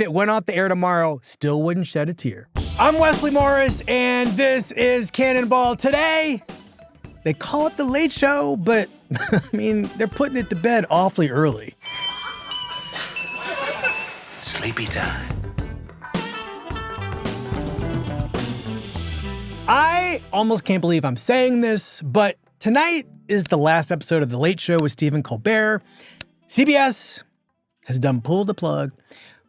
if it went off the air tomorrow, still wouldn't shed a tear. I'm Wesley Morris, and this is Cannonball. Today, they call it the Late Show, but I mean, they're putting it to bed awfully early. Sleepy time. I almost can't believe I'm saying this, but tonight is the last episode of The Late Show with Stephen Colbert. CBS has done pulled the plug,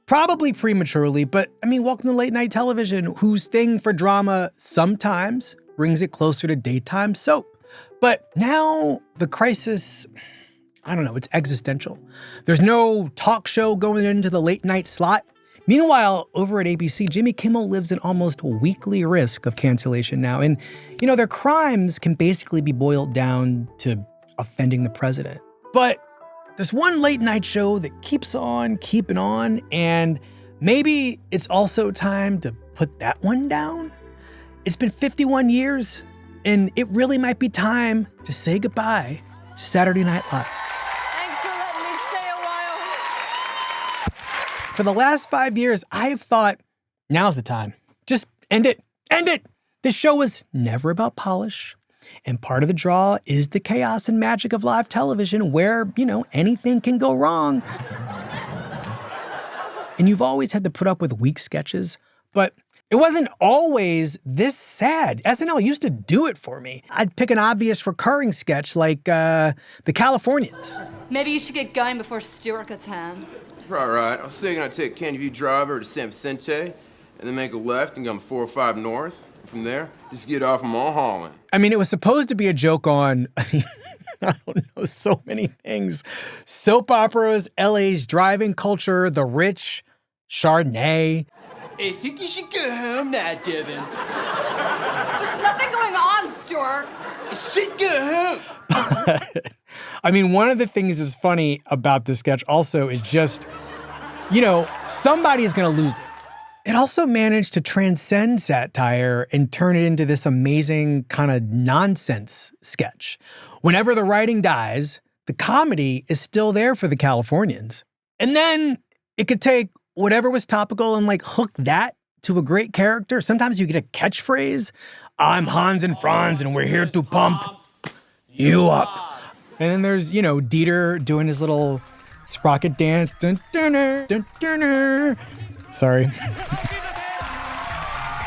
probably prematurely, but I mean, welcome to late night television, whose thing for drama sometimes brings it closer to daytime soap. But now the crisis, I don't know, it's existential. There's no talk show going into the late night slot. Meanwhile, over at ABC, Jimmy Kimmel lives in almost weekly risk of cancellation now. And, you know, their crimes can basically be boiled down to offending the president. But there's one late night show that keeps on keeping on, and maybe it's also time to put that one down. It's been 51 years, and it really might be time to say goodbye to Saturday Night Live. Thanks for letting me stay a while. For the last 5 years, I've thought, now's the time. Just end it. End it. This show was never about polish. And part of the draw is the chaos and magic of live television where, you know, anything can go wrong. And you've always had to put up with weak sketches, but it wasn't always this sad. SNL used to do it for me. I'd pick an obvious recurring sketch like the Californians. Maybe you should get going before Stuart gets home. Right. I was thinking I'd take Candy View Drive over to San Vicente and then make a left and come 405 north. From there, just get off Mulholland. I mean, it was supposed to be a joke on, I don't know, so many things. Soap operas, LA's driving culture, the rich, Chardonnay. I think you should go home now, Devin. There's nothing going on, Stuart. You should go home. I mean, one of the things that's funny about this sketch also is just, you know, somebody is going to lose it. It also managed to transcend satire and turn it into this amazing kind of nonsense sketch. Whenever the writing dies, the comedy is still there for the Californians. And then it could take whatever was topical and like hook that to a great character. Sometimes you get a catchphrase. I'm Hans and Franz and we're here to pump you up. And then there's, you know, Dieter doing his little sprocket dance. Dun, dun, dun, dun, dun, dun. Sorry.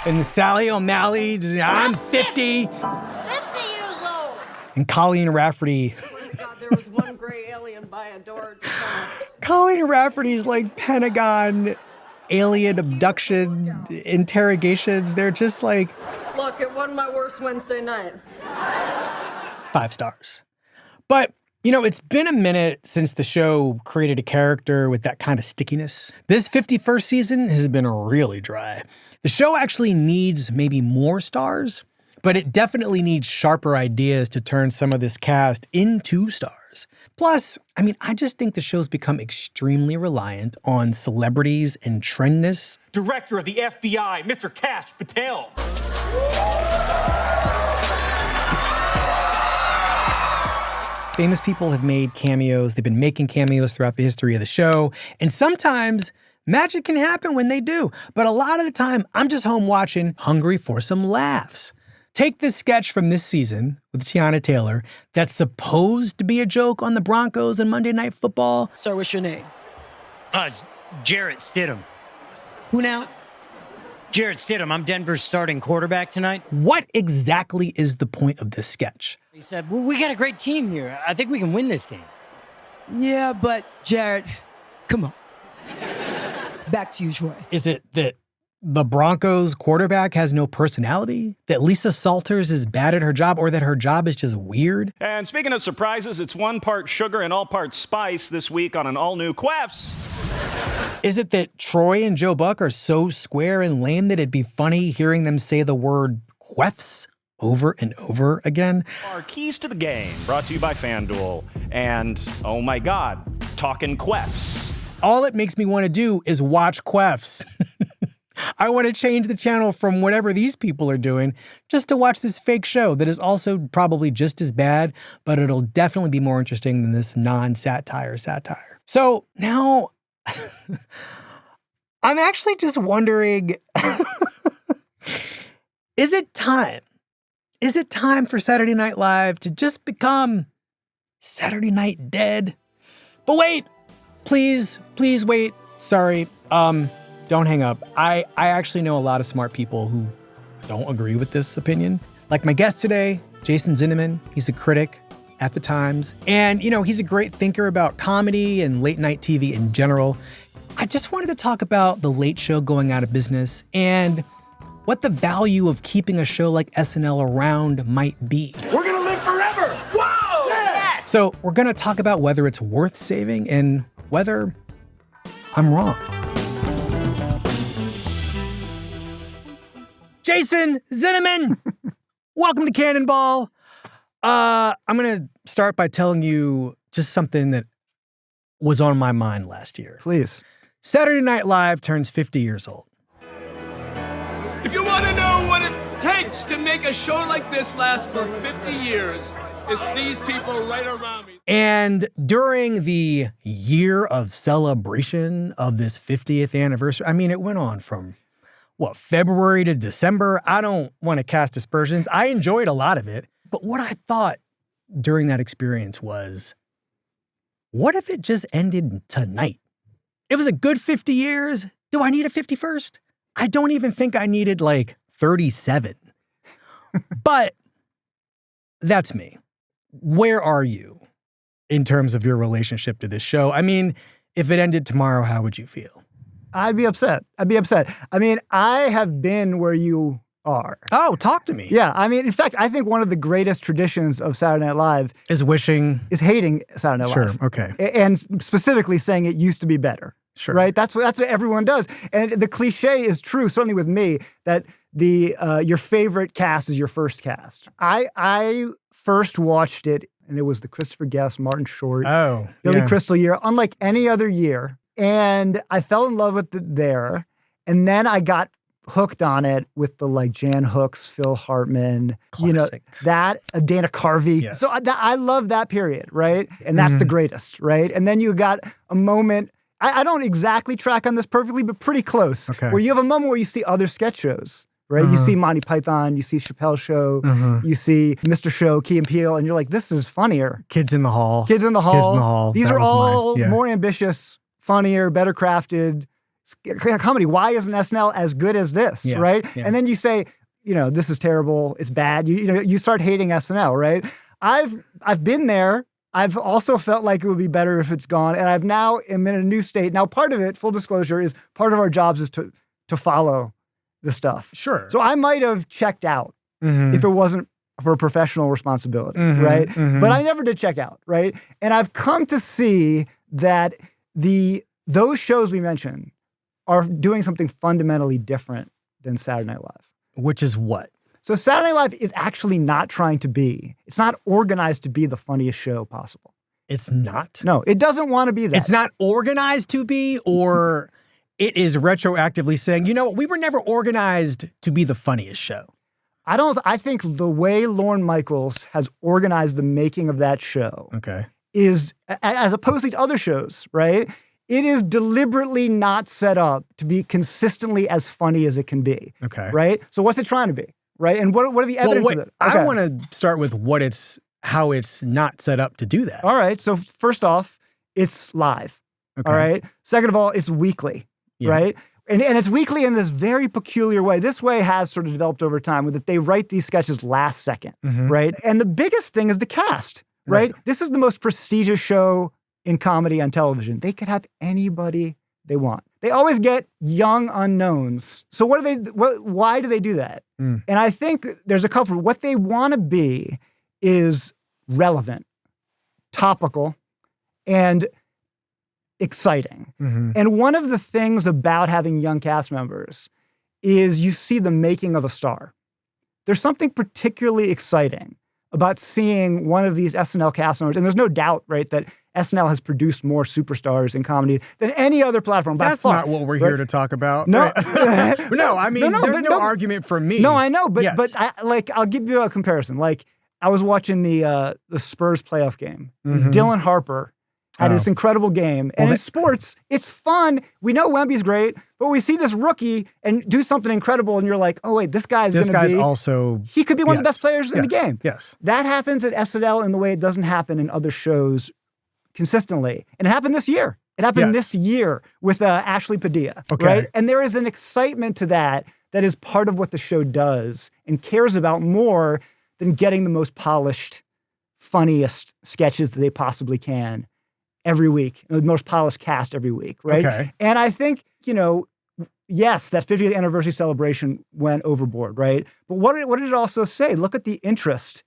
And the Sally O'Malley, I'm 50. 50 years old. And Colleen Rafferty. Oh my God, there was one gray alien by a door. Colleen Rafferty's like Pentagon alien abduction interrogations. They're just like... Look, it wasn't my worst Wednesday night. 5 stars. But, you know, it's been a minute since the show created a character with that kind of stickiness. This 51st season has been really dry. The show actually needs maybe more stars, but it definitely needs sharper ideas to turn some of this cast into stars. Plus, I mean, I just think the show's become extremely reliant on celebrities and trendness. Director of the FBI, Mr. Kash Patel. Famous people have made cameos. They've been making cameos throughout the history of the show. And sometimes magic can happen when they do. But a lot of the time, I'm just home watching, hungry for some laughs. Take this sketch from this season with Tiana Taylor that's supposed to be a joke on the Broncos and Monday Night Football. Sir, what's your name? It's Jarrett Stidham. Who now? Jarrett Stidham. I'm Denver's starting quarterback tonight. What exactly is the point of this sketch? He said, well, we got a great team here. I think we can win this game. Yeah, but Jarrett, come on. Back to you, Troy. Is it that the Broncos quarterback has no personality? That Lisa Salters is bad at her job, or that her job is just weird? And speaking of surprises, it's 1 part sugar and all parts spice this week on an all-new Queffs. Is it that Troy and Joe Buck are so square and lame that it'd be funny hearing them say the word Queffs over and over again? Our keys to the game, brought to you by FanDuel. And, oh my God, talking Queffs. All it makes me want to do is watch Queffs. I want to change the channel from whatever these people are doing just to watch this fake show that is also probably just as bad, but it'll definitely be more interesting than this non-satire satire. So now I'm actually just wondering, is it time? Is it time for Saturday Night Live to just become Saturday Night Dead? But wait, please wait. Sorry, don't hang up. I actually know a lot of smart people who don't agree with this opinion. Like my guest today, Jason Zinoman. He's a critic at the Times. And, he's a great thinker about comedy and late night TV in general. I just wanted to talk about the Late Show going out of business and what the value of keeping a show like SNL around might be. We're gonna live forever! Whoa! Yes! So we're going to talk about whether it's worth saving and whether I'm wrong. Jason Zinoman, welcome to Cannonball. I'm going to start by telling you just something that was on my mind last year. Please. Saturday Night Live turns 50 years old. If you want to know what it takes to make a show like this last for 50 years, it's these people right around me. And during the year of celebration of this 50th anniversary, it went on from, February to December? I don't want to cast aspersions. I enjoyed a lot of it. But what I thought during that experience was, what if it just ended tonight? It was a good 50 years. Do I need a 51st? I don't even think I needed 37. But that's me. Where are you in terms of your relationship to this show? If it ended tomorrow, how would you feel? I'd be upset. I have been where you are. Oh, talk to me. Yeah. In fact, I think one of the greatest traditions of Saturday Night Live is hating Saturday Night Live. Sure. Okay. And specifically saying it used to be better. Sure. Right? That's what everyone does. And the cliche is true, certainly with me, that your favorite cast is your first cast. I first watched it, and it was the Christopher Guest, Martin Short, Billy Crystal year, unlike any other year. And I fell in love with it there. And then I got hooked on it with the Jan Hooks, Phil Hartman, classic. Dana Carvey. Yes. So I love that period, right? And that's the greatest, right? And then you got a moment, I don't exactly track on this perfectly, but pretty close, where you have a moment where you see other sketch shows, right? You see Monty Python, you see Chappelle Show, you see Mr. Show, Key and Peele, and you're like, this is funnier. Kids in the Hall. These That are was all mine. more ambitious, funnier, better crafted comedy. Why isn't SNL as good as this, right? Yeah. And then you say, this is terrible, it's bad. You start hating SNL, right? I've been there. I've also felt like it would be better if it's gone, and I've now am in a new state. Now, part of it, full disclosure, is part of our jobs is to follow the stuff. Sure. So I might have checked out if it wasn't for professional responsibility, right? But I never did check out, right? And I've come to see that those shows we mentioned are doing something fundamentally different than Saturday Night Live. Which is what? So Saturday Night Live is actually not it's not organized to be the funniest show possible. It's not? No, it doesn't want to be that. It's not organized to be, or it is retroactively saying, we were never organized to be the funniest show. I think the way Lorne Michaels has organized the making of that show is, as opposed to other shows, right? It is deliberately not set up to be consistently as funny as it can be. Okay. Right? So what's it trying to be? Right? And what are the evidence of it? I want to start with how it's not set up to do that. All right. So first off, it's live. Okay. All right. Second of all, it's weekly. Right? And it's weekly in this very peculiar way. This way has sort of developed over time, with that they write these sketches last second. Right? And the biggest thing is the cast. Right? This is the most prestigious show in comedy on television. They could have anybody they want. They always get young unknowns. So why do they do that? And I think there's a couple. What they want to be is relevant, topical, and exciting. And one of the things about having young cast members is you see the making of a star. There's something particularly exciting about seeing one of these SNL cast members, and there's no doubt, right, that SNL has produced more superstars in comedy than any other platform. That's not what we're here to talk about. No, right? There's no argument from me. No, I know, but I'll give you a comparison. I was watching the Spurs playoff game. Dylan Harper at this incredible game. And in sports, it's fun. We know Wemby's great, but we see this rookie and do something incredible, and you're like, oh, wait, this guy's also... He could be one of the best players in the game. Yes. That happens at SNL in the way it doesn't happen in other shows consistently. And it happened this year. It happened this year with Ashley Padilla, right? And there is an excitement to that is part of what the show does and cares about more than getting the most polished, funniest sketches that they possibly can every week, the most polished cast every week, right? Okay. And I think, yes, that 50th anniversary celebration went overboard, right? But what did it also say? Look at the interest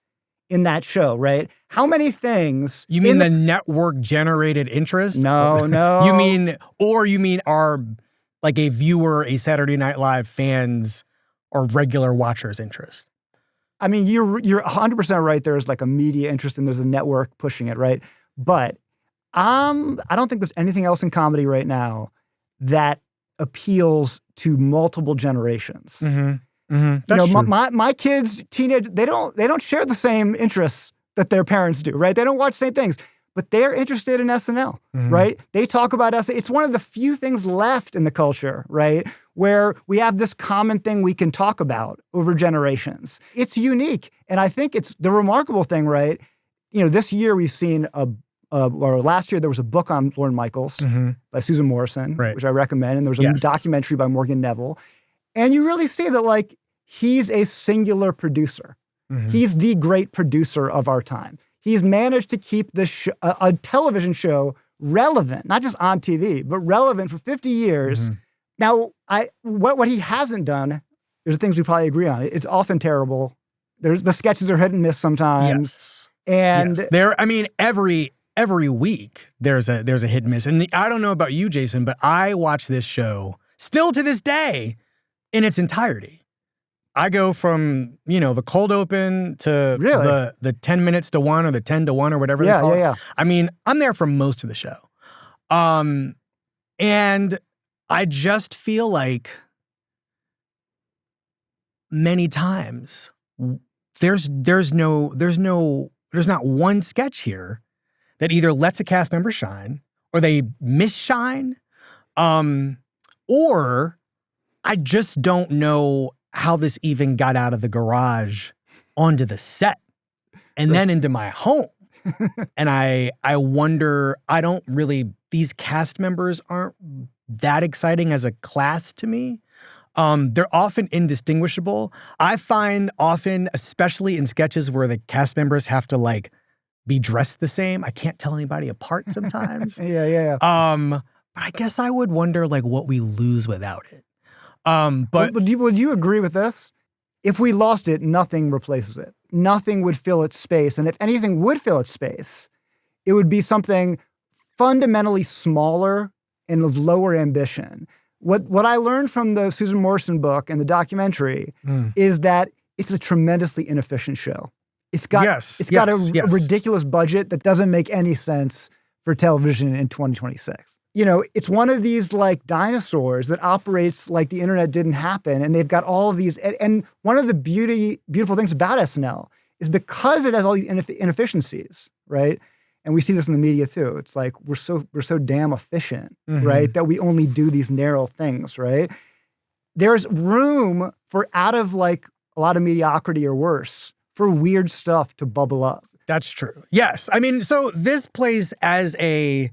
in that show, right? How many things... You mean the network-generated interest? No. You mean our, like a viewer, a Saturday Night Live fans or regular watchers' interest? I mean, you're 100% right. There's like a media interest and there's a network pushing it, right? But I don't think there's anything else in comedy right now that appeals to multiple generations. That's true. My kids, teenage, they don't share the same interests that their parents do, right? They don't watch the same things, but they're interested in SNL, right? They talk about SNL. It's one of the few things left in the culture, right? Where we have this common thing we can talk about over generations. It's unique. And I think it's the remarkable thing, right? This year we've seen or last year there was a book on Lorne Michaels by Susan Morrison, which I recommend. And there was a new documentary by Morgan Neville. And you really see that, like, he's a singular producer. He's the great producer of our time. He's managed to keep this a television show relevant, not just on TV, but relevant for 50 years. Now, what he hasn't done, there's things we probably agree on. It's often terrible. The sketches are hit and miss sometimes. And every week there's a hit and miss. And I don't know about you, Jason, but I watch this show still to this day in its entirety. I go from, the cold open to the 10 minutes to 1 or the 10 to 1 or whatever they call it. I mean, I'm there for most of the show. And I just feel like many times there's not one sketch here that either lets a cast member shine or they misshine, or I just don't know how this even got out of the garage onto the set and then into my home. And I wonder, these cast members aren't that exciting as a class to me. They're often indistinguishable. I find often, especially in sketches where the cast members have to be dressed the same, I can't tell anybody apart sometimes. But I guess I would wonder what we lose without it. But would you agree with this? If we lost it, nothing replaces it. Nothing would fill its space. And if anything would fill its space, it would be something fundamentally smaller and of lower ambition. What I learned from the Susan Morrison book and the documentary is that it's a tremendously inefficient show. It's got a ridiculous budget that doesn't make any sense for television in 2026. It's one of these dinosaurs that operates like the internet didn't happen, and they've got all of these. And one of the beautiful things about SNL is because it has all these inefficiencies, right? And we see this in the media too. It's like we're so damn efficient, right? That we only do these narrow things, right? There's room for out of a lot of mediocrity or worse for weird stuff to bubble up. That's true. Yes. I mean, so this plays as a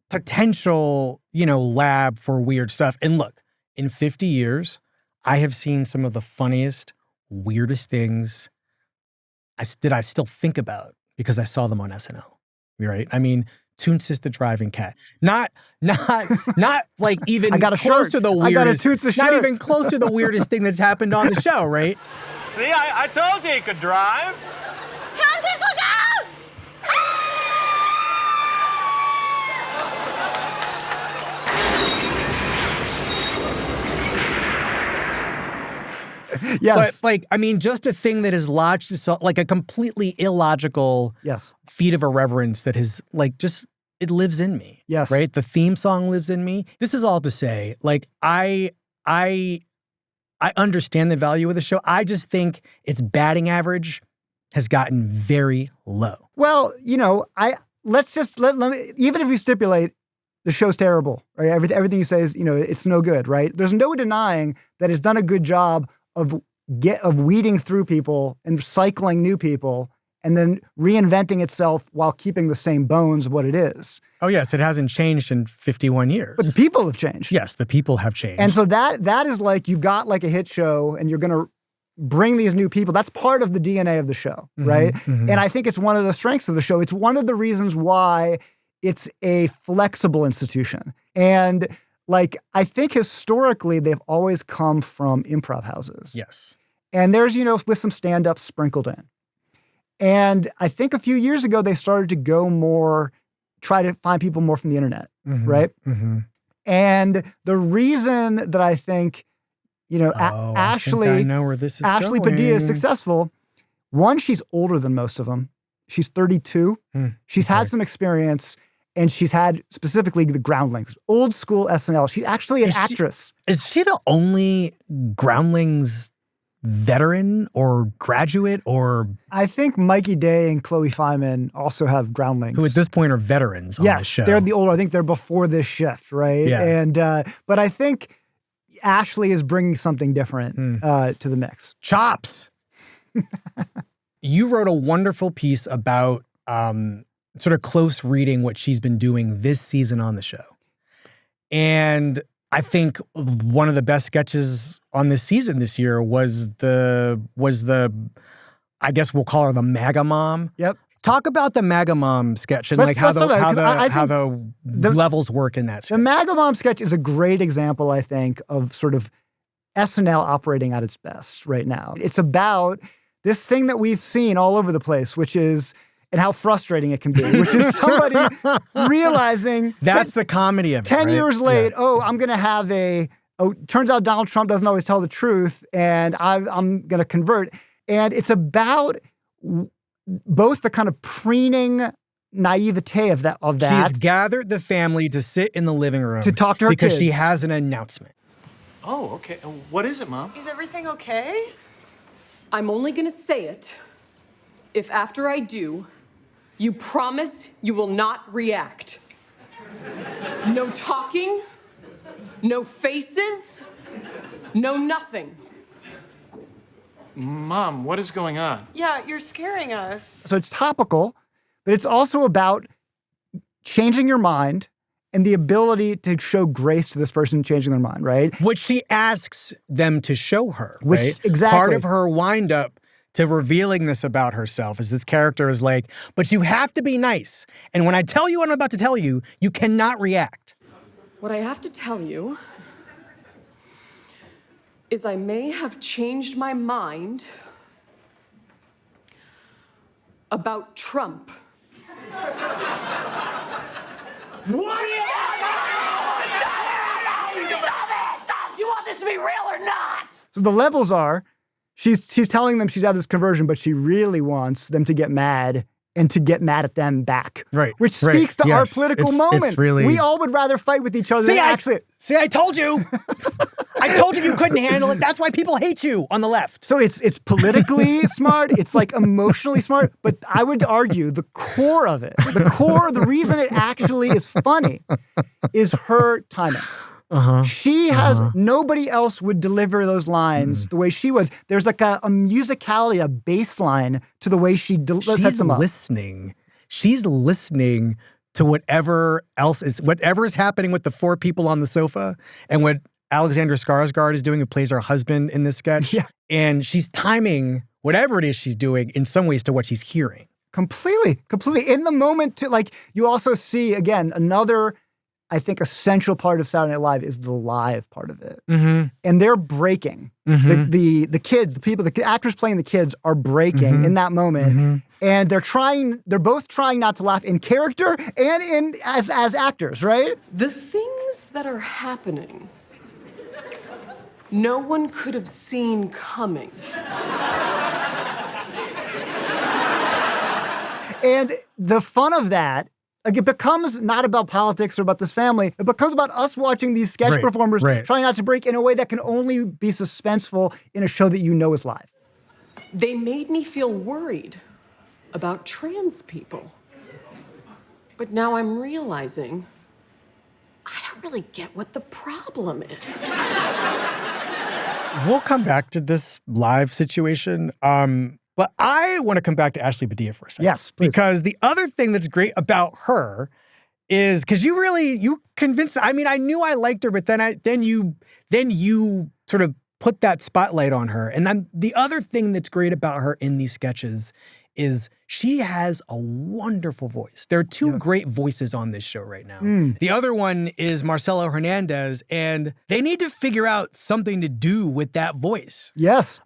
potential, lab for weird stuff. And look, in 50 years, I have seen some of the funniest, weirdest things I still think about because I saw them on SNL, right? I mean, Toonsis the Driving Cat. Not even close to the weirdest. I got a Toonsis shirt. Not even close to the weirdest thing that's happened on the show, right? See, I told you he could drive. Toonsis, look out! Yes. But just a thing that has lodged itself, a completely illogical feat of irreverence that has it lives in me. Yes. Right? The theme song lives in me. This is all to say, I understand the value of the show. I just think its batting average has gotten very low. Well, let's just let me, even if we stipulate the show's terrible, right? Everything you say is, it's no good, right? There's no denying that it's done a good job of weeding through people and cycling new people and then reinventing itself while keeping the same bones of what it is. Oh, yes. It hasn't changed in 51 years. But the people have changed. Yes, the people have changed. And so that is like, you've got like a hit show and you're going to bring these new people. That's part of the DNA of the show, right? Mm-hmm. And I think it's one of the strengths of the show. It's one of the reasons why it's a flexible institution. And like, I think historically, they've always come from improv houses. Yes. And there's, with some stand-ups sprinkled in. And I think a few years ago, they started to go more, try to find people more from the internet, right? Mm-hmm. And the reason that I think, Ashley, I know where this is Ashley going. Padilla is successful. One, she's older than most of them. She's 32. She's had some experience, and she's had specifically the Groundlings, old school SNL. She's actually an actress. Is she the only Groundlings veteran or graduate or? I think Mikey Day and Chloe Feynman also have Groundlings. Who at this point are veterans on the show. Yes, they're the older. I think they're before this shift, right? Yeah. And but I think Ashley is bringing something different to the mix. Chops. You wrote a wonderful piece about sort of close reading what she's been doing this season on the show. And I think one of the best sketches on this season this year was the I guess we'll call her the MAGA mom. Yep. Talk about the MAGA mom sketch and how the levels work in that sketch. The MAGA mom sketch is a great example, I think, of sort of SNL operating at its best right now. It's about this thing that we've seen all over the place, which is, and how frustrating it can be, which is somebody realizing that's the comedy of it. 10 right? years late, I'm going to have turns out Donald Trump doesn't always tell the truth, and I'm going to convert. And it's about both the kind of preening naivete of that. She's gathered the family to sit in the living room to talk to her because kids. She has an announcement. Oh, okay. What is it, Mom? Is everything okay? I'm only gonna say it if after I do, you promise you will not react. No talking, no faces, no nothing. Mom, what is going on? Yeah, you're scaring us. So it's topical, but it's also about changing your mind and the ability to show grace to this person changing their mind, right? Which she asks them to show her, Which, right? exactly. Part of her wind-up to revealing this about herself is this character is like, but you have to be nice. And when I tell you what I'm about to tell you, you cannot react. What I have to tell you is I may have changed my mind about Trump. What? You want this to be real or not? So the levels are, she's telling them she's had this conversion, but she really wants them to get mad and to get mad at them back. Right. Which speaks to our political moment. It's really... We all would rather fight with each other than actually... See, I told you. I told you couldn't handle it. That's why people hate you on the left. So it's politically smart. It's like emotionally smart. But I would argue the core of it, the reason it actually is funny is her timing. She has, nobody else would deliver those lines the way she would. There's like a musicality, a bass line to the way she sets them up. She's listening to whatever is happening with the four people on the sofa and what Alexander Skarsgård is doing, who plays her husband in this sketch. Yeah. And she's timing whatever it is she's doing in some ways to what she's hearing. Completely. In the moment, you also see, again, another, I think, essential part of Saturday Night Live is the live part of it. Mm-hmm. And they're breaking. Mm-hmm. The kids, the actors playing the kids are breaking in that moment. And they're both trying not to laugh in character and as actors, right? The things that are happening, no one could have seen coming. And the fun of that, like, it becomes not about politics or about this family. It becomes about us watching these sketch performers trying not to break in a way that can only be suspenseful in a show that you know is live. They made me feel worried about trans people. But now I'm realizing I don't really get what the problem is. We'll come back to this live situation. But I want to come back to Ashley Padilla for a second. Yes, please. Because the other thing that's great about her is because you convinced. I mean, I knew I liked her, but then you sort of put that spotlight on her. And the other thing that's great about her in these sketches is she has a wonderful voice. There are two great voices on this show right now. The other one is Marcello Hernández, and they need to figure out something to do with that voice. Yes.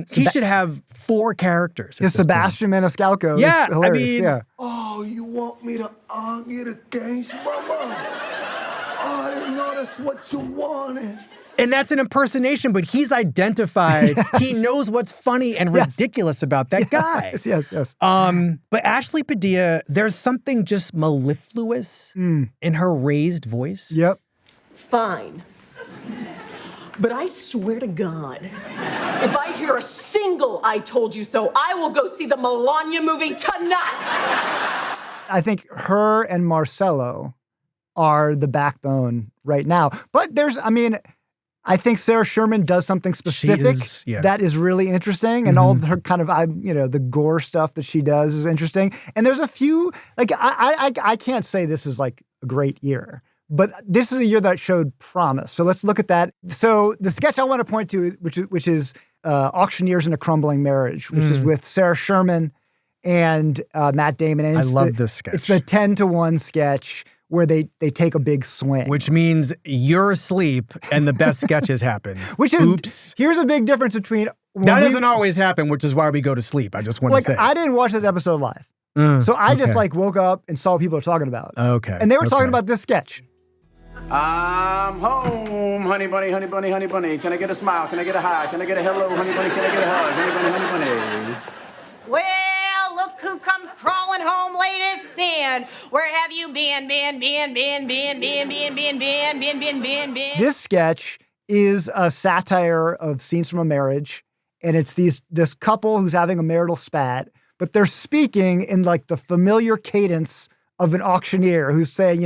He should have 4 characters. His Sebastian Maniscalco is hilarious. Oh, you want me to argue the case, mama? Oh, I didn't know that's what you wanted. And that's an impersonation, but he's identified. Yes. He knows what's funny and ridiculous about that guy. Yes. But Ashley Padilla, there's something just mellifluous in her raised voice. Yep. Fine. But I swear to God, if I hear a single "I told you so," I will go see the Melania movie tonight. I think her and Marcello are the backbone right now. But I think Sarah Sherman does something specific that is really interesting, and all her kind of, the gore stuff that she does is interesting. And there's a few, I can't say this is like a great year, but this is a year that showed promise. So let's look at that. So the sketch I want to point to, which is Auctioneers in a Crumbling Marriage, which is with Sarah Sherman and Matt Damon. And I love this sketch. It's the 10-to-1 sketch where they take a big swing. Which means you're asleep and the best sketches happen. Which is, oops. Here's a big difference between... That doesn't always happen, which is why we go to sleep. I just want to say. I didn't watch this episode live. So I just woke up and saw what people are talking about. Okay. And they were talking about this sketch. I'm home, honey bunny, honey bunny, honey bunny. Can I get a smile? Can I get a hi? Can I get a hello, honey bunny? Can I get a hug? Honey bunny, honey bunny. Well, look who comes crawling home late as sin. Where have you been? This sketch is a satire of scenes from a marriage, and it's this couple who's having a marital spat, but they're speaking in like the familiar cadence of an auctioneer who's saying,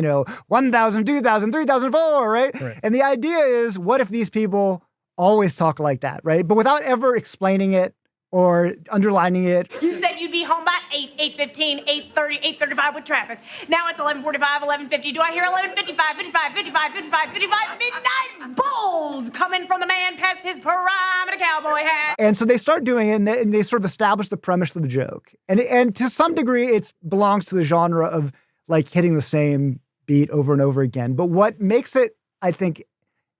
1,000, 2,000, 3,004, right? And the idea is, what if these people always talk like that, right? But without ever explaining it or underlining it. You said you'd be home by 8, 8:15, 8:30, 8:35 with traffic. Now it's 11:45, 11:50. Do I hear 11:55, 55, 55, 55, 55? Midnight bulls coming from the man past his prime in a cowboy hat. And so they start doing it, and they sort of establish the premise of the joke. And to some degree, it belongs to the genre of like hitting the same beat over and over again. But what makes it, I think,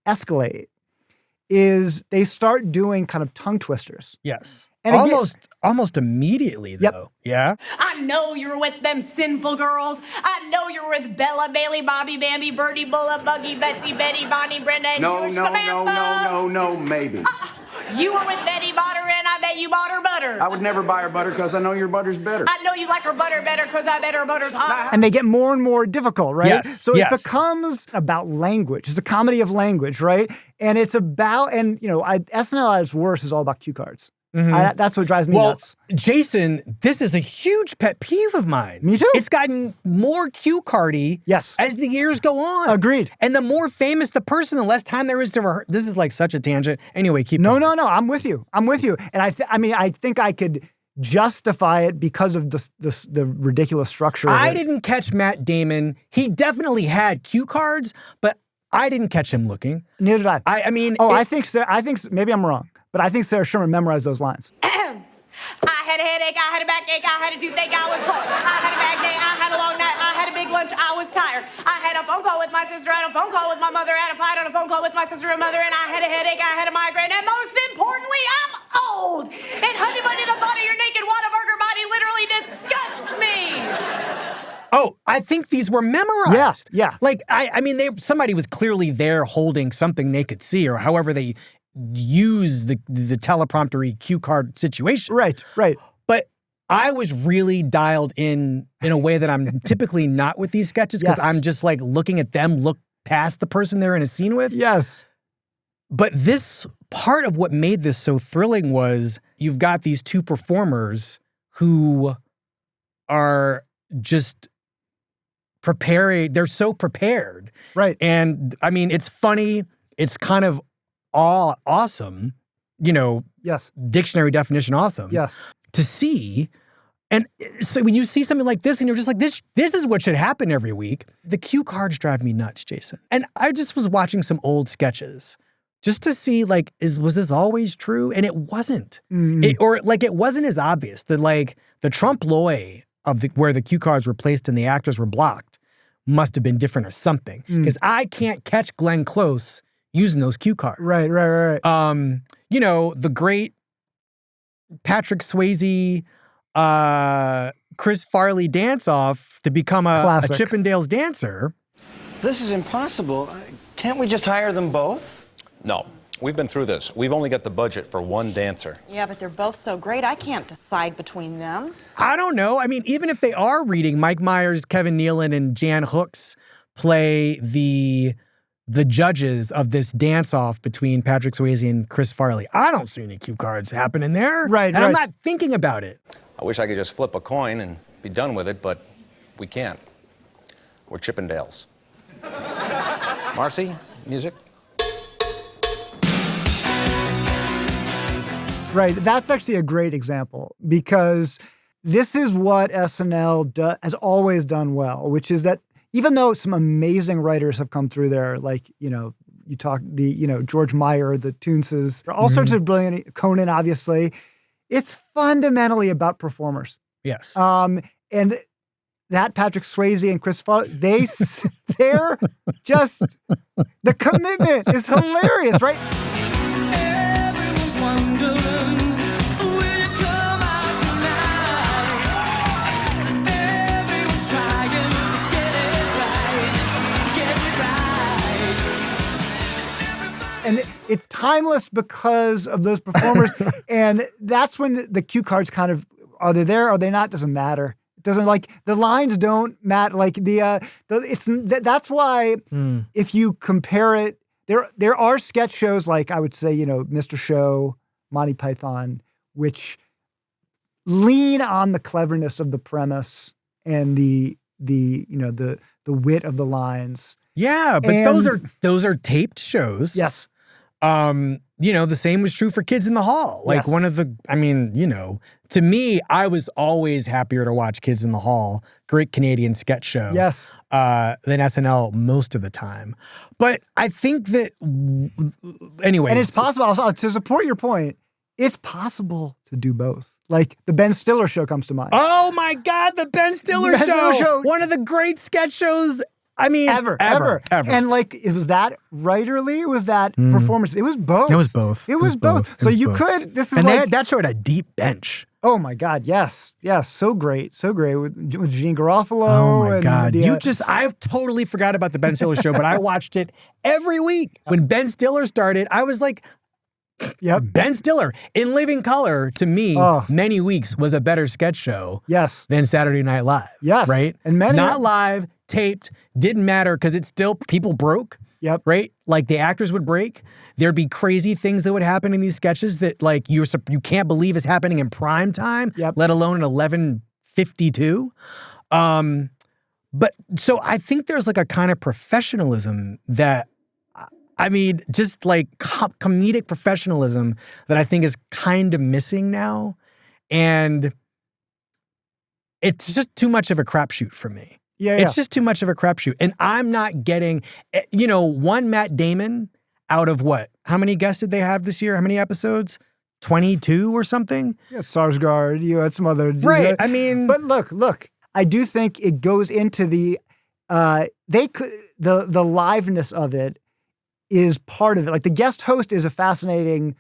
escalate is they start doing kind of tongue twisters. Yes. And almost immediately, though. Yeah. I know you're with them sinful girls. I know you're with Bella, Bailey, Bobby, Bambi, Birdie, Bulla, Buggy, Betsy, Betty, Bonnie, Brenda, and Samantha. No, maybe. You were with Betty Butter, and I bet you bought her butter. I would never buy her butter because I know your butter's better. I know you like her butter better because I bet her butter's hot. And they get more and more difficult, right? Yes. So it becomes about language. It's a comedy of language, right? And it's about, SNL at its worst is all about cue cards. That's what drives me nuts. Jason, this is a huge pet peeve of mine. Me too. It's gotten more cue cardy as the years go on. Agreed. And the more famous the person, the less time there is to rehearse. This is like such a tangent. Anyway, keep going. No. I'm with you. And I think I could justify it because of the ridiculous structure. I didn't catch Matt Damon. He definitely had cue cards, but I didn't catch him looking. Neither did I. I think maybe I'm wrong. But I think Sarah Sherman memorized those lines. I had a headache, I had a backache, I had a toothache, I was cold. I had a bad day, I had a long night, I had a big lunch, I was tired. I had a phone call with my sister, I had a phone call with my mother, I had a fight on a phone call with my sister and mother, and I had a headache, I had a migraine, and most importantly, I'm old. And honey bunny, the thought of your naked Whataburger body literally disgusts me. Oh, I think these were memorized. Yeah. Like, somebody was clearly there holding something they could see, or however they use the teleprompter cue card situation. Right. But I was really dialed in a way that I'm typically not with these sketches, because I'm just like looking at them look past the person they're in a scene with. Yes. But this part of what made this so thrilling was you've got these two performers who are just preparing. They're so prepared. Right. And I mean, it's funny. It's kind of all awesome, Yes. dictionary definition awesome. Yes. To see. And so when you see something like this and you're just like, this is what should happen every week. The cue cards drive me nuts, Jason. And I just was watching some old sketches just to see like, was this always true? And it wasn't. It wasn't as obvious that like the trompe l'oeil of where the cue cards were placed and the actors were blocked must have been different or something. Because I can't catch Glenn Close using those cue cards. Right. The great Patrick Swayze, Chris Farley dance-off to become a Chippendales dancer. This is impossible. Can't we just hire them both? No. We've been through this. We've only got the budget for one dancer. Yeah, but they're both so great, I can't decide between them. I don't know. I mean, even if they are reading, Mike Myers, Kevin Nealon, and Jan Hooks play the judges of this dance-off between Patrick Swayze and Chris Farley. I don't see any cue cards happening there. Right. And I'm not thinking about it. I wish I could just flip a coin and be done with it, but we can't. We're Chippendales. Marcy, music? Right. That's actually a great example because this is what SNL has always done well, which is that even though some amazing writers have come through there, like, you talk George Meyer, the Toonses, all sorts of brilliant, Conan, obviously, it's fundamentally about performers. Yes. And that Patrick Swayze and Chris Farley, they're just, the commitment is hilarious, right? Everyone's wondering, will you come out tonight? Everyone's trying to get it right. And it's timeless because of those performers. And that's when the cue cards kind of, are they there? Are they not? Doesn't matter. It doesn't, like, the lines don't matter. Like that's why if you compare it, there are sketch shows like, I would say, Mr. Show, Monty Python, which lean on the cleverness of the premise and the wit of the lines. Yeah, but those are taped shows. Yes. The same was true for Kids in the Hall. Like to me, I was always happier to watch Kids in the Hall, great Canadian sketch show. Yes. Than SNL most of the time. But I think that, anyway. And it's possible, to support your point, it's possible to do both. Like the Ben Stiller show comes to mind. Oh my God, the Ben Stiller show. One of the great sketch shows. I mean, ever. And like, was that writerly? Was that performance? It was both. It was both. So you could. This is and like that show had a deep bench. Oh my God! Yes, so great with Jean Garofalo. Oh my and God! I've totally forgot about the Ben Stiller show, but I watched it every week. When Ben Stiller started, I was like, "Yep." Ben Stiller in Living Color to me, many weeks was a better sketch show. Yes. Than Saturday Night Live. Yes. Right. And many not live. Taped, didn't matter because it's still, people broke. Yep. Right? Like the actors would break. There'd be crazy things that would happen in these sketches that like you can't believe is happening in prime time, let alone at 11:52. But so I think there's like a kind of professionalism that, I mean, just like comedic professionalism that I think is kind of missing now. And it's just too much of a crapshoot for me. Yeah. It's just too much of a crapshoot. And I'm not getting, one Matt Damon out of what? How many guests did they have this year? How many episodes? 22 or something? Yeah, Sarsgaard, you had some other. Right. I mean. But look, I do think it goes into the liveness of it is part of it. Like the guest host is a fascinating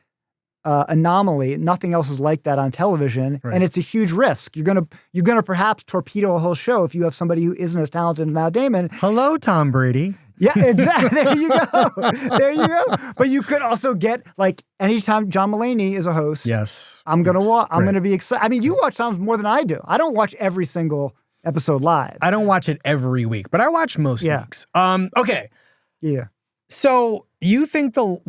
anomaly. Nothing else is like that on television, and it's a huge risk. You're gonna perhaps torpedo a whole show if you have somebody who isn't as talented as Matt Damon. Hello, Tom Brady. Yeah, exactly. There you go. But you could also get like anytime John Mulaney is a host. Yes, I'm gonna watch. I'm gonna be excited. I mean, you watch Tom's more than I do. I don't watch every single episode live. I don't watch it every week, but I watch most weeks. Okay. Yeah. So you think there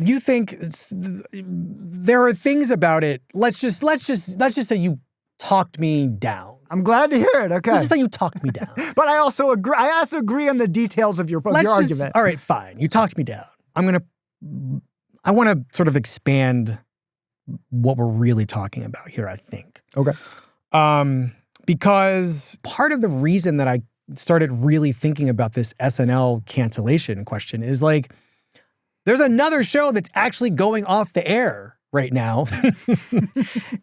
are things about it. Let's just say you talked me down. I'm glad to hear it. Okay. This is how you talk me down. But I also agree on the details of your argument. All right, fine. You talked me down. I want to sort of expand what we're really talking about here, I think. Okay. Because part of the reason that I started really thinking about this SNL cancellation question is like, there's another show that's actually going off the air right now.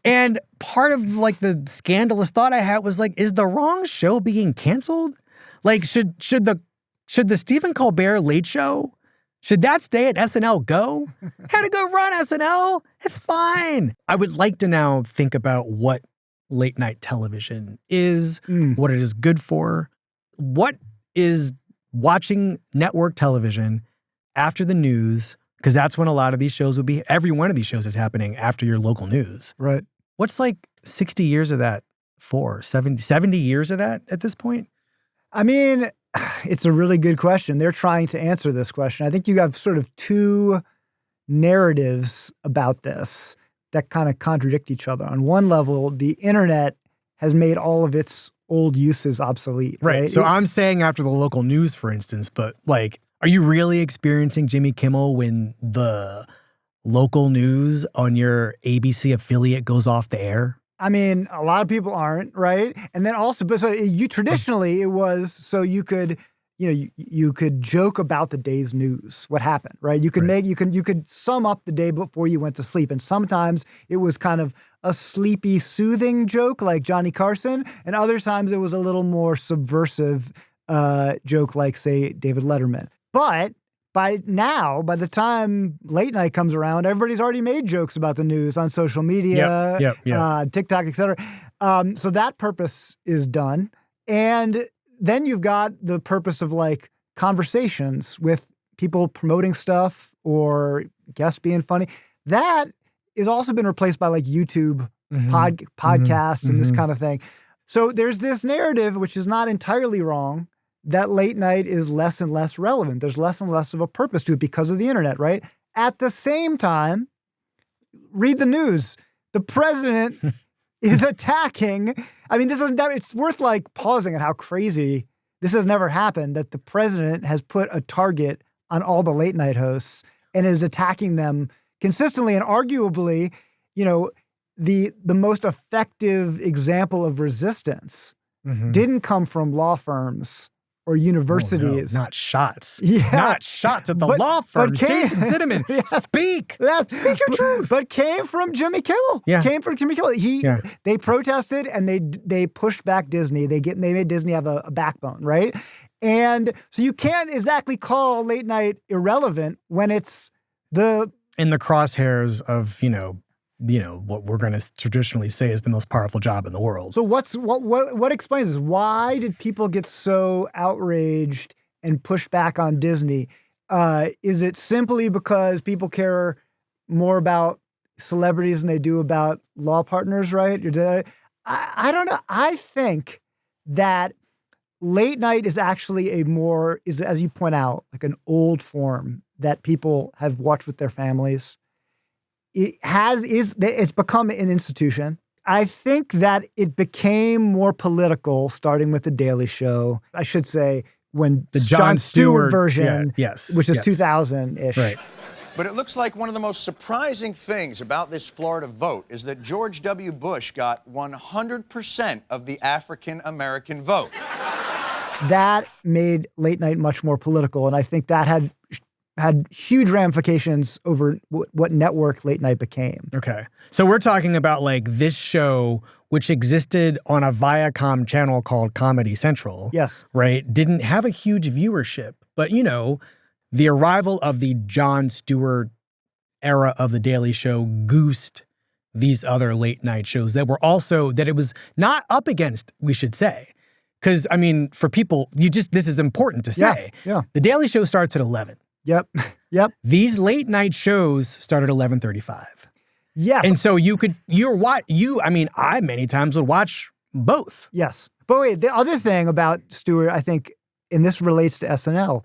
And part of like the scandalous thought I had was like, is the wrong show being canceled? Like, should the Stephen Colbert Late Show, should that stay at SNL Go? Had to go run SNL. It's fine. I would like to now think about what late night television is, what it is good for. What is watching network television after the news? Because that's when a lot of these shows would be, every one of these shows is happening after your local news. Right. What's like 60 years of that for? 70 years of that at this point? I mean, it's a really good question. They're trying to answer this question. I think you have sort of two narratives about this that kind of contradict each other. On one level, the internet has made all of its old uses obsolete. Right. So I'm saying after the local news, for instance, but like, are you really experiencing Jimmy Kimmel when the local news on your ABC affiliate goes off the air? I mean, a lot of people aren't, right? And then also, but so you traditionally it was so you could, you could joke about the day's news, what happened, right? You could you could sum up the day before you went to sleep, and sometimes it was kind of a sleepy, soothing joke like Johnny Carson, and other times it was a little more subversive joke like, say, David Letterman. But by the time late night comes around, everybody's already made jokes about the news on social media, TikTok, et cetera. So that purpose is done. And then you've got the purpose of like conversations with people promoting stuff or guests being funny. That has also been replaced by like YouTube podcasts and this kind of thing. So there's this narrative, which is not entirely wrong, that late night is less and less relevant. There's less and less of a purpose to it because of the internet, right? At the same time, read the news. The president is attacking. I mean, it's worth like pausing at how crazy this has never happened, that the president has put a target on all the late night hosts and is attacking them consistently and arguably, the most effective example of resistance didn't come from law firms or universities. Oh, no, not shots. Yeah. Not shots at the law firms. Jason Zinoman, speak. Speak your truth. But came from Jimmy Kimmel. Yeah. Came from Jimmy Kimmel. They protested and they pushed back Disney. They made Disney have a backbone, right? And so you can't exactly call late night irrelevant when it's in the crosshairs of, what we're going to traditionally say is the most powerful job in the world. So what explains this? Why did people get so outraged and push back on Disney? Is it simply because people care more about celebrities than they do about law partners, right? I don't know. I think that late night is actually is, as you point out, like an old form that people have watched with their families. It's become an institution. I think that it became more political starting with The Daily Show. I should say when the Jon Stewart version, which is 2000-ish. Right. But it looks like one of the most surprising things about this Florida vote is that George W. Bush got 100% of the African American vote. That made late night much more political, and I think that had huge ramifications over what network late night became. Okay. So we're talking about like this show, which existed on a Viacom channel called Comedy Central. Yes. Right? Didn't have a huge viewership. But, the arrival of the Jon Stewart era of The Daily Show goosed these other late night shows that it was not up against, we should say. Because, I mean, for people, this is important to say. Yeah. The Daily Show starts at 11. Yep. These late night shows start at 11:35. Yes. And so I many times would watch both. Yes. But wait, the other thing about Stewart, I think, and this relates to SNL,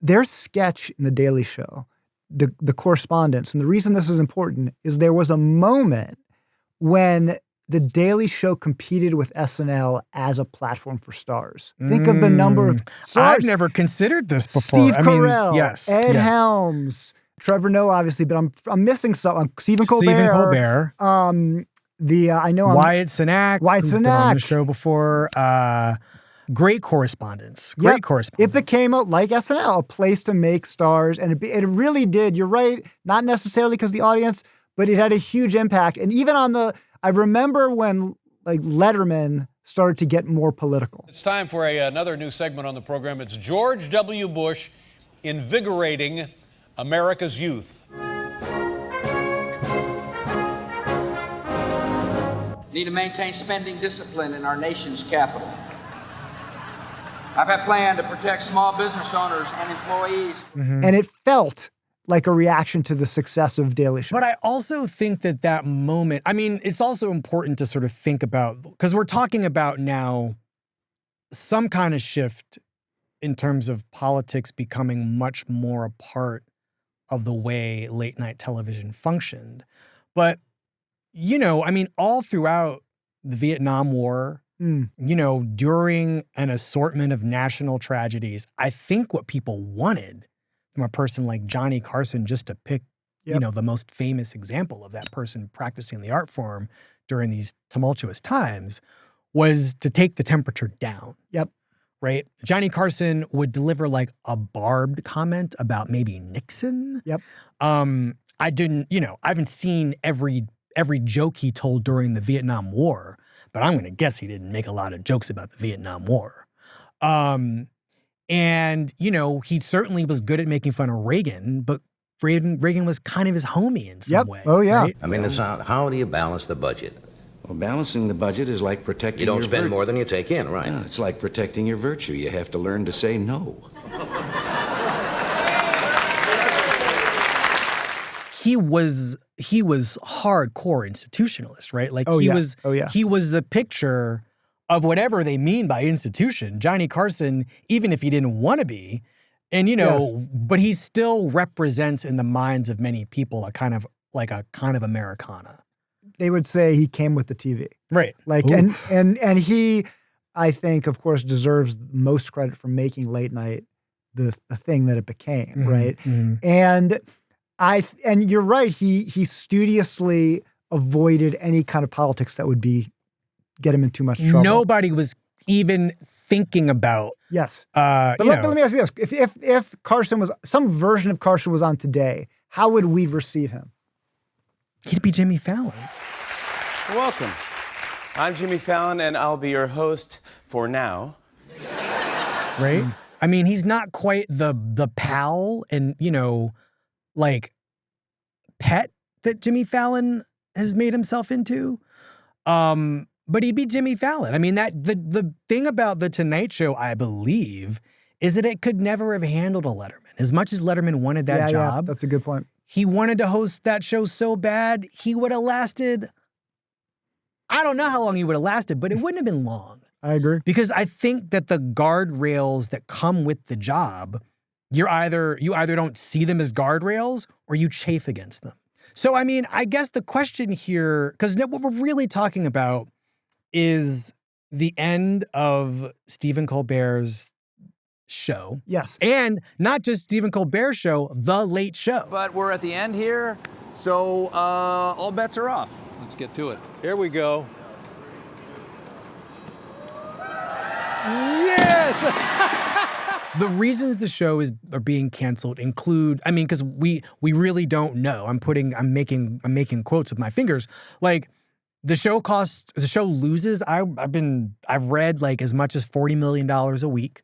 their sketch in The Daily Show, the correspondence, and the reason this is important is there was a moment when The Daily Show competed with SNL as a platform for stars. Think of the number of stars. I've never considered this before. Steve Carell, yes, Ed yes. Helms, Trevor Noah, obviously, but I'm missing some. Stephen Colbert. Stephen Colbert. I know Wyatt Cenac. Wyatt who's been on the Cenac. show before. Great correspondence. Great Yep. correspondence. It became, like SNL, a place to make stars. And it really did. You're right. Not necessarily because the audience, but it had a huge impact. And even I remember when like Letterman started to get more political. It's time for another new segment on the program. It's George W. Bush invigorating America's youth. Need to maintain spending discipline in our nation's capital. I've had planned to protect small business owners and employees. And it felt like a reaction to the success of Daily Show. But I also think that moment, I mean, it's also important to sort of think about, because we're talking about now some kind of shift in terms of politics becoming much more a part of the way late night television functioned. But, I mean, all throughout the Vietnam War, during an assortment of national tragedies, I think what people wanted from a person like Johnny Carson, just to pick, the most famous example of that person practicing the art form during these tumultuous times, was to take the temperature down. Yep. Right? Johnny Carson would deliver like a barbed comment about maybe Nixon. Yep. I haven't seen every joke he told during the Vietnam War, but I'm going to guess he didn't make a lot of jokes about the Vietnam War. And, he certainly was good at making fun of Reagan, but Reagan was kind of his homie in some way. Oh, yeah. Right? I mean, how do you balance the budget? Well, balancing the budget is like protecting You don't spend more than you take in, right? No, it's like protecting your virtue. You have to learn to say no. He was hardcore institutionalist, right? Like Oh, he yeah. was Oh, yeah. he was the picture of whatever they mean by institution. Johnny Carson, even if he didn't want to be, and Yes. but he still represents in the minds of many people a kind of Americana. They would say he came with the TV. Right. Like, Oof. and he, I think, of course, deserves most credit for making late night the thing that it became, Mhm, right? mhm. And you're right. He studiously avoided any kind of politics that would get him in too much trouble. Nobody was even thinking about. Yes. But let me ask you this: if Carson was some version of Carson was on today, how would we receive him? He'd be Jimmy Fallon. Welcome. I'm Jimmy Fallon, and I'll be your host for now. Right? I mean, he's not quite the pal and, like pet that Jimmy Fallon has made himself into. But he'd be Jimmy Fallon. I mean, the thing about The Tonight Show, I believe, is that it could never have handled a Letterman. As much as Letterman wanted that job. That's a good point. He wanted to host that show so bad, he would have lasted. I don't know how long he would have lasted, but it wouldn't have been long. I agree. Because I think that the guardrails that come with the job, you either don't see them as guardrails or you chafe against them. So, I mean, I guess the question here, because what we're really talking about is the end of Stephen Colbert's show. Yes. And not just Stephen Colbert's show, The Late Show. But we're at the end here, so all bets are off. Let's get to it. Here we go. Yes! The reasons the show are being canceled include, I mean, because we really don't know. I'm making quotes with my fingers. Like the show loses. I've read like as much as $40 million a week.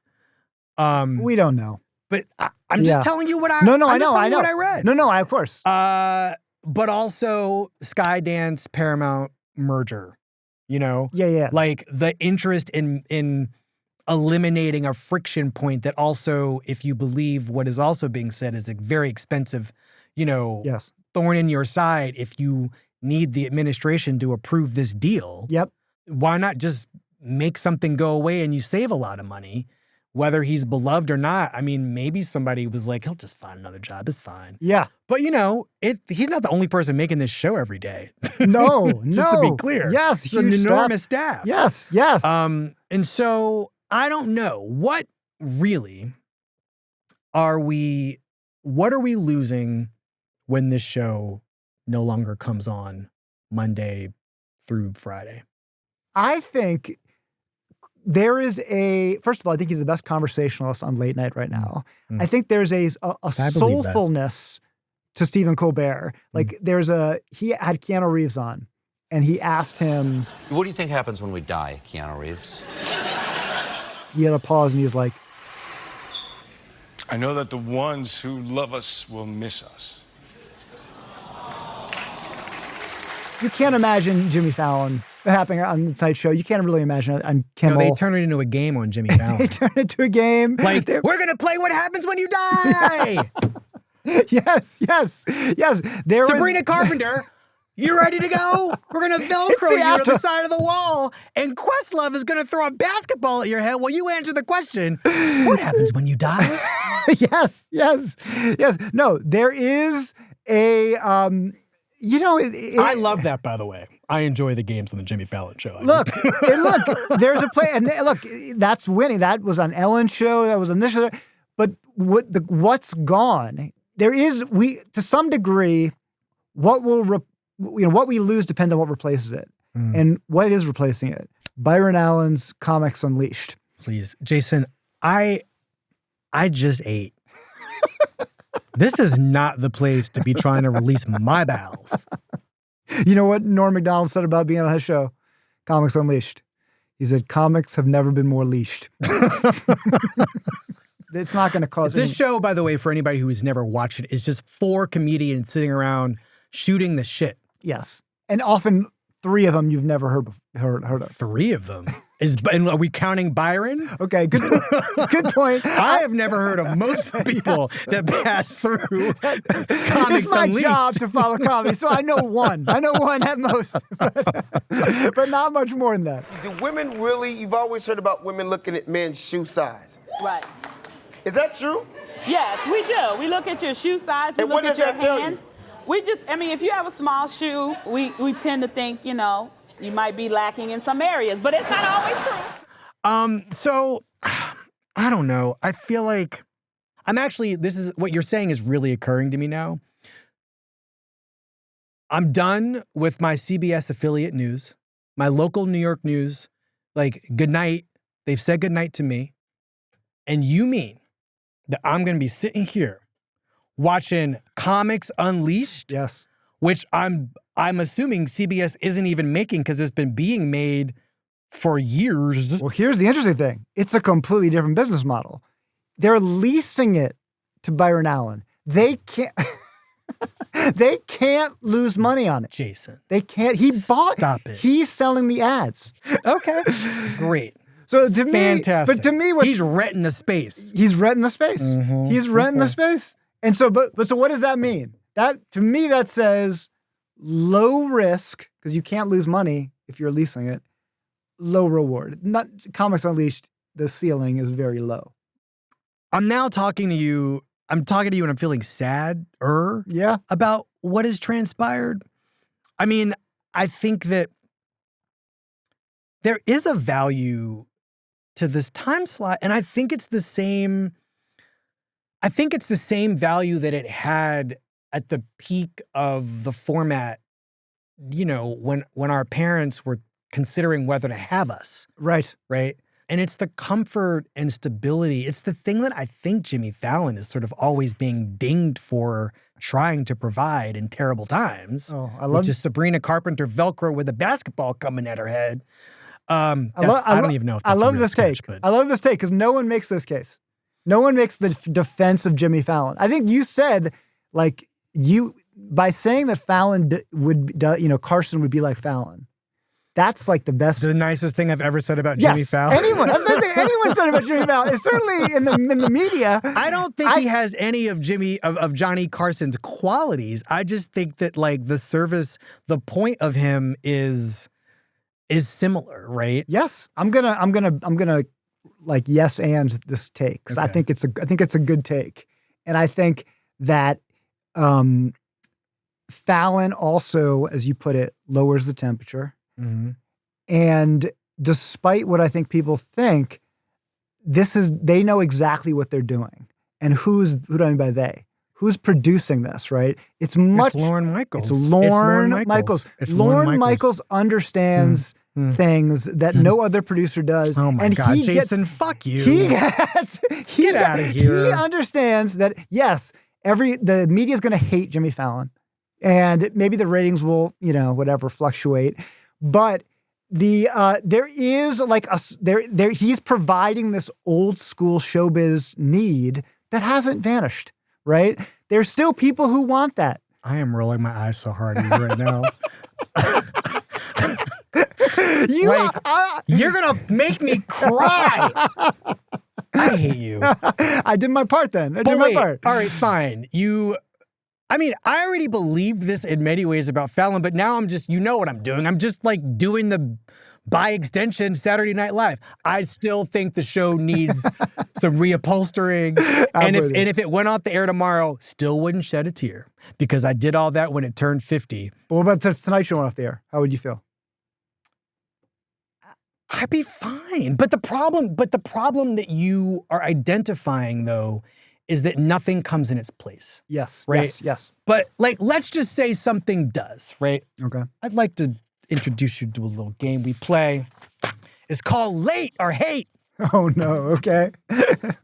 We don't know. But I'm just telling you what I No, I'm I just know. telling you what I read. No, of course. But also Skydance Paramount merger. Yeah. Like the interest in eliminating a friction point that also, if you believe what is also being said, is a very expensive, Yes. thorn in your side if you need the administration to approve this deal. Yep. Why not just make something go away and you save a lot of money whether he's beloved or not. I mean, maybe somebody was like, he'll just find another job. It's fine. Yeah. But he's not the only person making this show every day. No, Just to be clear. Yes, it's an enormous staff. Yes, yes. And so I don't know what really what are we losing when this show no longer comes on Monday through Friday? I think there is first of all, I think he's the best conversationalist on late night right now. I think there's a soulfulness to Stephen Colbert. Like he had Keanu Reeves on and he asked him, what do you think happens when we die, Keanu Reeves? He had a pause and he was like, I know that the ones who love us will miss us. You can't imagine Jimmy Fallon happening on the Tonight Show. You can't really imagine it on Kimmel. No, they turn it into a game on Jimmy Fallon. They turn it into a game. Like, we're going to play What Happens When You Die! Yes. Sabrina Carpenter, you ready to go? We're going to Velcro you to the side of the wall, and Questlove is going to throw a basketball at your head while you answer the question, what happens when you die? Yes. No, there is a... I love that, by the way. I enjoy the games on the Jimmy Fallon show. Look, there's a play, and look, that's winning. That was on Ellen's show. That was on this show. But what's gone? There is to some degree, what we lose depends on what replaces it, and what is replacing it. Byron Allen's Comics Unleashed. Please, Jason, I just ate. This is not the place to be trying to release my bowels. You know what Norm Macdonald said about being on his show, Comics Unleashed? He said, comics have never been more leashed. It's not going to cause this show, by the way, for anybody who has never watched it, is just 4 comedians sitting around shooting the shit. Yes. And often 3 of them you've never heard of. 3 of them? And are we counting Byron? Okay, good point. I have never heard of most people that pass through Comics It's my Unleashed. job to follow comedy, so I know one. I know one at most, but not much more than that. Do women really, you've always heard about women looking at men's shoe size. Right. Is that true? Yes, we do. We look at your shoe size. We And look what at does your that tell hand. you? If you have a small shoe, we tend to think, you might be lacking in some areas, but it's not always true. So I don't know. I feel like this is what you're saying is really occurring to me now. I'm done with my CBS affiliate news, my local New York news. Like, good night. They've said good night to me. And you mean that I'm going to be sitting here watching Comics Unleashed? Yes. Which I'm assuming CBS isn't even making because it's been being made for years. Well, here's the interesting thing. It's a completely different business model. They're leasing it to Byron Allen. They can't they can't lose money on it. Jason. They can't. Stop it. He's selling the ads. Okay. Great. So to me, fantastic. But to me, he's renting a space. He's renting the space. Mm-hmm. He's renting the space. And so, so what does that mean? That to me, that says low risk because you can't lose money if you're leasing it. Low reward. Not Comics Unleashed. The ceiling is very low. I'm now talking to you. I'm talking to you, and I'm feeling sad. Yeah. About what has transpired. I mean, I think that there is a value to this time slot, and I think it's the same. I think it's the same value that it had at the peak of the format. When our parents were considering whether to have us. Right. Right. And it's the comfort and stability. It's the thing that I think Jimmy Fallon is sort of always being dinged for trying to provide in terrible times. Oh, I love which is Sabrina Carpenter Velcro with a basketball coming at her head. I don't even know if that's I love a real this sketch, take. but I love this take because no one makes this case. No one makes the defense of Jimmy Fallon. I think you said, by saying that Fallon Carson would be like Fallon. That's like the best. The nicest thing I've ever said about Jimmy Fallon. Anyone. That's the thing anyone said about Jimmy Fallon. It's certainly in the media. I don't think he has any of Johnny Carson's qualities. I just think that the point of him is similar, right? Yes. I'm gonna like yes and this take because I think it's a good take, and I think that Fallon also, as you put it, lowers the temperature, and despite what I think people think, they know exactly what they're doing, and who do I mean by they? Who's producing this, right? It's Lorne Michaels. It's Lorne Michaels. Lorne Michaels understands things that no other producer does. Oh my God, Jason, fuck you. Get out of here. He understands that, yes, the media is going to hate Jimmy Fallon, and maybe the ratings will, whatever, fluctuate. But there is like he's providing this old school showbiz need that hasn't vanished. Right? There's still people who want that. I am rolling my eyes so hard at you right now. You're going to make me cry. I hate you. I did my part then. All right, fine. I already believed this in many ways about Fallon, but now I'm just, what I'm doing. I'm just like doing the, by extension, Saturday Night Live. I still think the show needs some reupholstering. And if it went off the air tomorrow, still wouldn't shed a tear because I did all that when it turned 50. But what about the Tonight Show went off the air? How would you feel? I'd be fine. But the problem that you are identifying, though, is that nothing comes in its place. Yes. Right? Yes. But let's just say something does, right? Okay. I'd like to introduce you to a little game we play. It's called Late or Hate. Oh no, okay.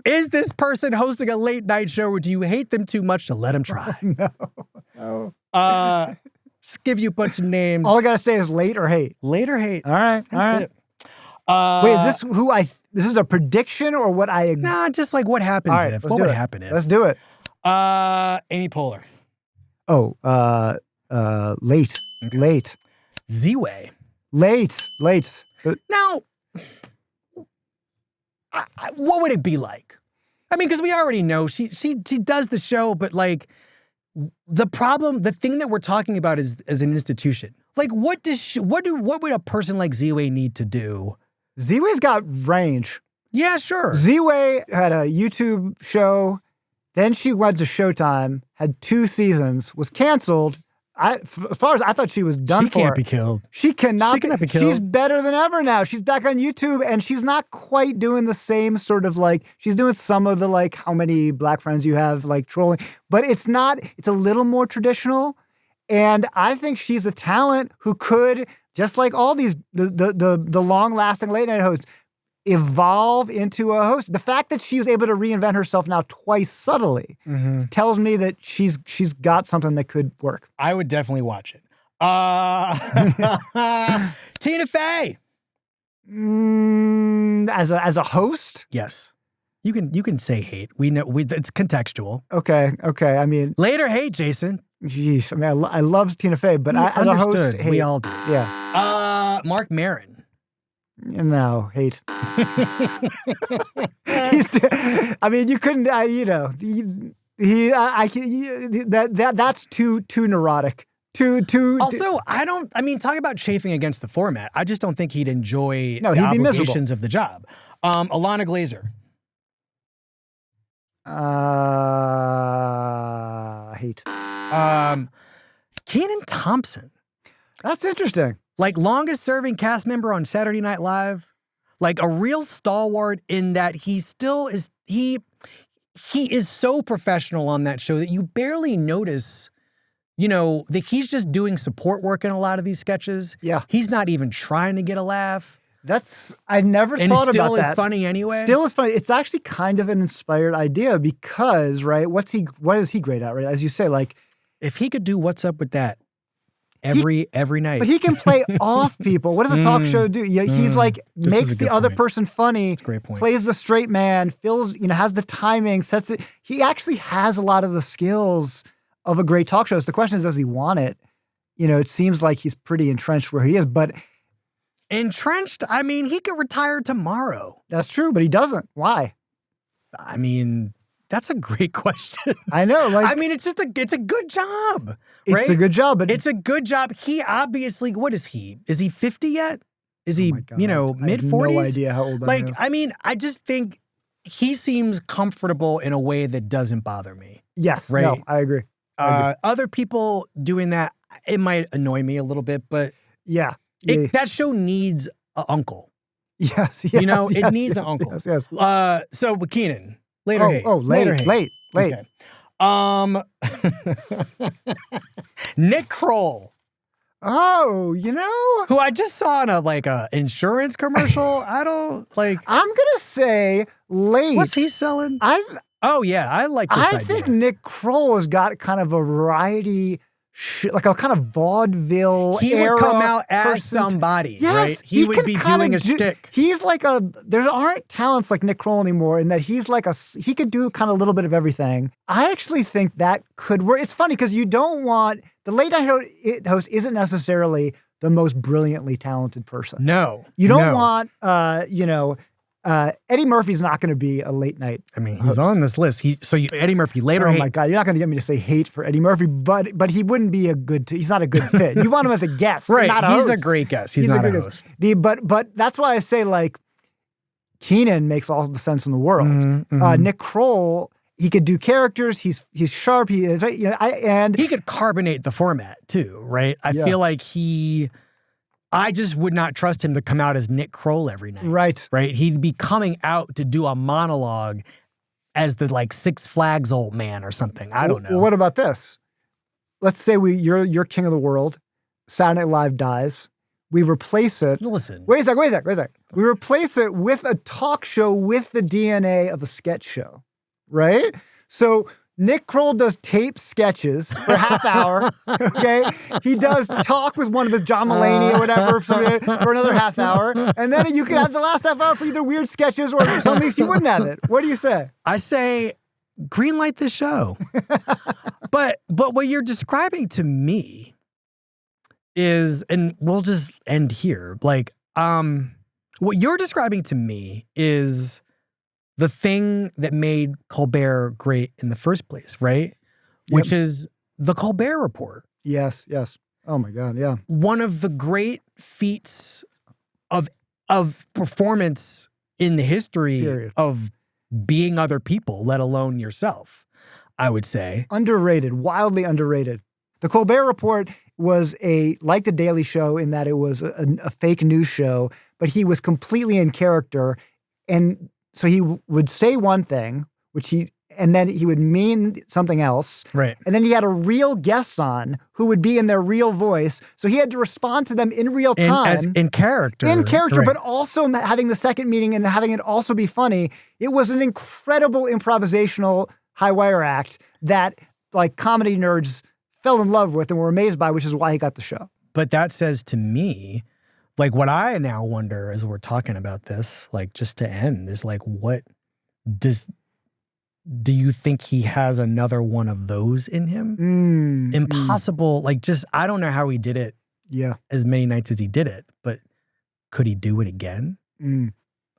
Is this person hosting a late night show or do you hate them too much to let them try? No. Just give you a bunch of names. All I gotta say is late or hate. Late or hate. All right. That's it. Wait, is this a prediction or what I... Nah, just like what happens if. What would happen if? Let's do it. Amy Poehler. Oh, late. Okay. Late. Z-Way. Late. Now, what would it be like? Because we already know she does the show, but like the thing that we're talking about is as an institution. Like, what would a person like Z-Way need to do? Z-Way's got range. Yeah, sure. Z-Way had a YouTube show, then she went to Showtime, had 2 seasons, was canceled. As far as I thought she was done for. She can't be killed. She cannot be killed. She's better than ever now. She's back on YouTube and she's not quite doing the same sort of she's doing some of the how many black friends you have trolling, but it's a little more traditional. And I think she's a talent who could, just like all these, the long-lasting late-night hosts, evolve into a host. The fact that she was able to reinvent herself now twice subtly tells me that she's got something that could work. I would definitely watch it. Tina Fey. As a host? Yes. You can say hate. We know it's contextual. Okay. Late or hate, Jason? Jeez, I love Tina Fey, but as a host, hate. We all do. Yeah. Mark Maron. No, hate. You couldn't. That's too neurotic. Also, talk about chafing against the format. I just don't think he'd enjoy the he'd be obligations miserable. of the job. Alana Glazer. Hate. Kenan Thompson. That's interesting. Longest serving cast member on Saturday Night Live. A real stalwart in that he still is, he is so professional on that show that you barely notice, that he's just doing support work in a lot of these sketches. Yeah. He's not even trying to get a laugh. I never thought about that. And still is funny anyway? Still is funny. It's actually kind of an inspired idea because, right, what is he great at, right? As you say, if he could do What's Up With That every night. But he can play off people. What does a talk show do? He's makes the other person funny, That's a great point. Plays the straight man, has the timing, sets it. He actually has a lot of the skills of a great talk show. So the question is, does he want it? It seems like he's pretty entrenched where he is, but entrenched? He could retire tomorrow. That's true, but he doesn't. Why? That's a great question. I know. It's a good job. Right? It's a good job, but it's a good job. He obviously, what is he? Is he 50 yet? Is he, mid 40s? No idea how old I am. I mean, I just think he seems comfortable in a way that doesn't bother me. Yes, right? no, I agree. Other people doing that, it might annoy me a little bit, but that show needs an uncle. Yes, it needs an uncle. Yes. So with Keenan, later hate. Late. Okay. Nick Kroll. Oh, who I just saw in a insurance commercial. I don't like. I'm gonna say late. What's he selling? I like this idea. I think Nick Kroll has got kind of a variety, like a kind of vaudeville. He would come out as somebody, right? He would be doing a shtick. He's like there aren't talents like Nick Kroll anymore in that he's like he could do kind of a little bit of everything. I actually think that could work. It's funny because you don't want, the late night host isn't necessarily the most brilliantly talented person. No. You don't want, Eddie Murphy's not going to be a late night. I mean, he's on this list. Eddie Murphy later. Oh my God, you're not going to get me to say hate for Eddie Murphy, but he wouldn't be he's not a good fit. You want him as a guest, right? Not a he's host. a great guest. He's not a host. But that's why I say Keenan makes all the sense in the world. Nick Kroll, he could do characters. He's sharp. And he could carbonate the format too, right? I feel like I just would not trust him to come out as Nick Kroll every night. Right. He'd be coming out to do a monologue as the Six Flags old man or something. I don't know. Well, what about this? Let's say you're king of the world. Saturday Night Live dies. We replace it. Listen. Wait a sec. We replace it with a talk show with the DNA of a sketch show, right? So Nick Kroll does tape sketches for half hour, okay? He does talk with one of his John Mulaney or whatever for another half hour. And then you could have the last half hour for either weird sketches or some weeks you wouldn't have it. What do you say? I say greenlight this show. But what you're describing to me is, and we'll just end here, what you're describing to me is the thing that made Colbert great in the first place, right? Yep. Which is the Colbert Report. Yes. Oh my God, yeah. One of the great feats of performance in the history of being other people, let alone yourself, I would say. Underrated, wildly underrated. The Colbert Report was like The Daily Show in that it was a fake news show, but he was completely in character. And so he would say one thing, and then he would mean something else. Right. And then he had a real guest on who would be in their real voice. So he had to respond to them in real time. In character. Right. But also having the second meeting and having it also be funny. It was an incredible improvisational high wire act that comedy nerds fell in love with and were amazed by, which is why he got the show. But that says to me, what I now wonder as we're talking about this, just to end, is what do you think he has another one of those in him? Impossible. I don't know how he did it as many nights as he did it, but could he do it again?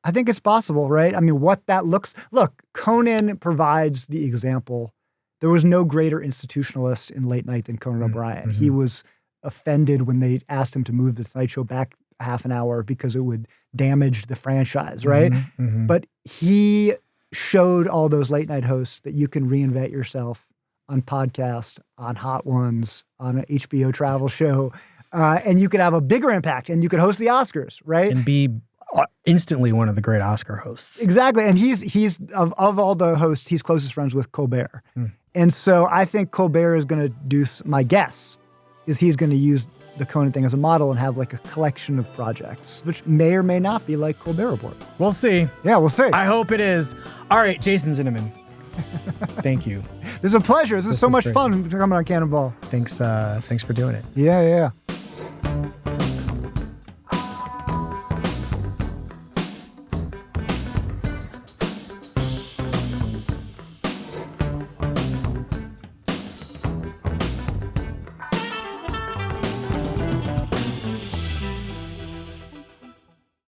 I think it's possible, right? I mean, what that look, Conan provides the example. There was no greater institutionalist in late night than Conan O'Brien. He was offended when they asked him to move the Tonight Show back half an hour because it would damage the franchise, right? But he showed all those late night hosts that you can reinvent yourself on podcast, on Hot Ones, on an HBO travel show, and you could have a bigger impact, and you could host the Oscars, right? And be instantly one of the great Oscar hosts. Exactly, and he's of all the hosts, he's closest friends with Colbert. And so I think Colbert is going to do, my guess is he's going to use the Conan thing as a model and have a collection of projects, which may or may not be like Colbert Report. We'll see. Yeah, we'll see. I hope it is. All right, Jason Zinoman. Thank you. This is a pleasure. This is so much fun coming on Cannonball. Thanks for doing it. Yeah.